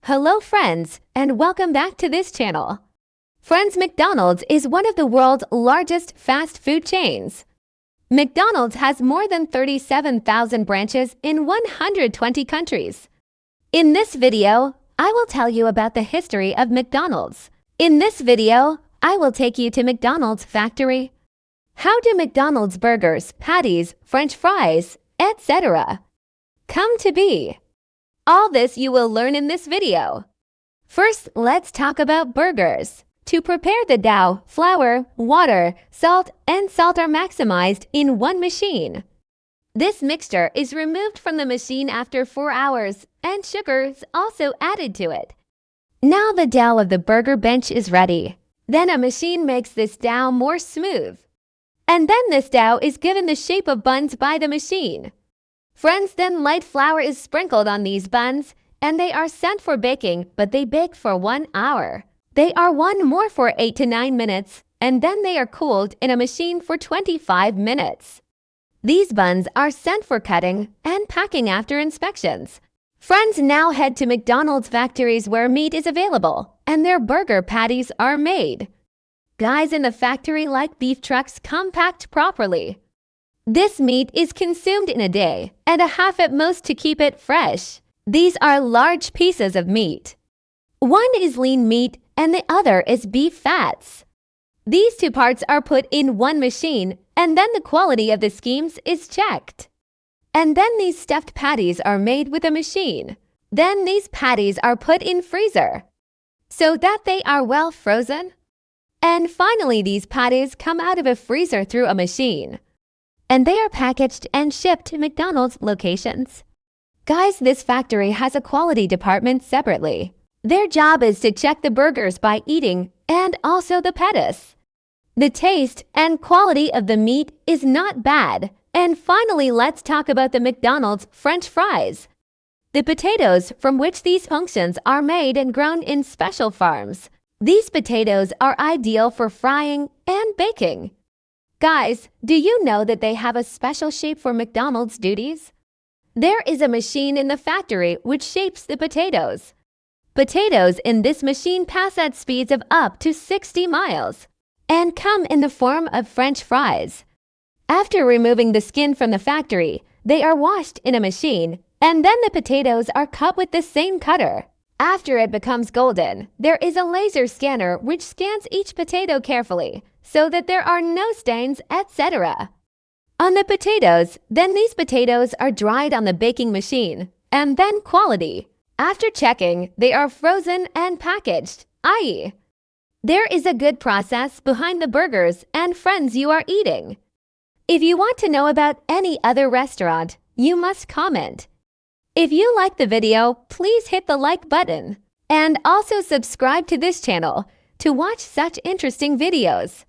Hello friends, and welcome back to this channel. Friends, McDonald's is one of the world's largest fast food chains. McDonald's has more than 37,000 branches in 120 countries. In this video, I will tell you about the history of McDonald's. In this video, I will take you to McDonald's factory. How do McDonald's burgers, patties, French fries, etc. come to be? All this you will learn in this video. First, let's talk about burgers. To prepare the dough, flour, water, salt, and salt are maximized in one machine. This mixture is removed from the machine after 4 hours, and sugar is also added to it. Now the dough of the burger bench is ready. Then a machine makes this dough more smooth. And then this dough is given the shape of buns by the machine. Friends, then light flour is sprinkled on these buns, and they are sent for baking, but they bake for 1 hour. They are one more for 8 to 9 minutes, and then they are cooled in a machine for 25 minutes. These buns are sent for cutting and packing after inspections. Friends, now head to McDonald's factories where meat is available, and their burger patties are made. Guys in the factory like beef trucks compact properly. This meat is consumed in a day and a half at most to keep it fresh. These are large pieces of meat. One is lean meat and the other is beef fats. These two parts are put in one machine, and then the quality of the skins is checked. And then these stuffed patties are made with a machine. Then these patties are put in freezer so that they are well frozen. And finally, these patties come out of a freezer through a machine, and they are packaged and shipped to McDonald's locations. Guys, this factory has a quality department separately. Their job is to check the burgers by eating and also the patties. The taste and quality of the meat is not bad. And finally, let's talk about the McDonald's French fries. The potatoes from which these functions are made and grown in special farms. These potatoes are ideal for frying and baking. Guys, do you know that they have a special shape for McDonald's duties? There is a machine in the factory which shapes the potatoes. Potatoes in this machine pass at speeds of up to 60 miles and come in the form of French fries. After removing the skin from the factory, they are washed in a machine, and then the potatoes are cut with the same cutter. After it becomes golden, there is a laser scanner which scans each potato carefully so that there are no stains, etc. On the potatoes, then these potatoes are dried on the baking machine, and then quality. After checking, they are frozen and packaged, i.e., there is a good process behind the burgers and friends you are eating. If you want to know about any other restaurant, you must comment. If you like the video, please hit the like button and also subscribe to this channel to watch such interesting videos.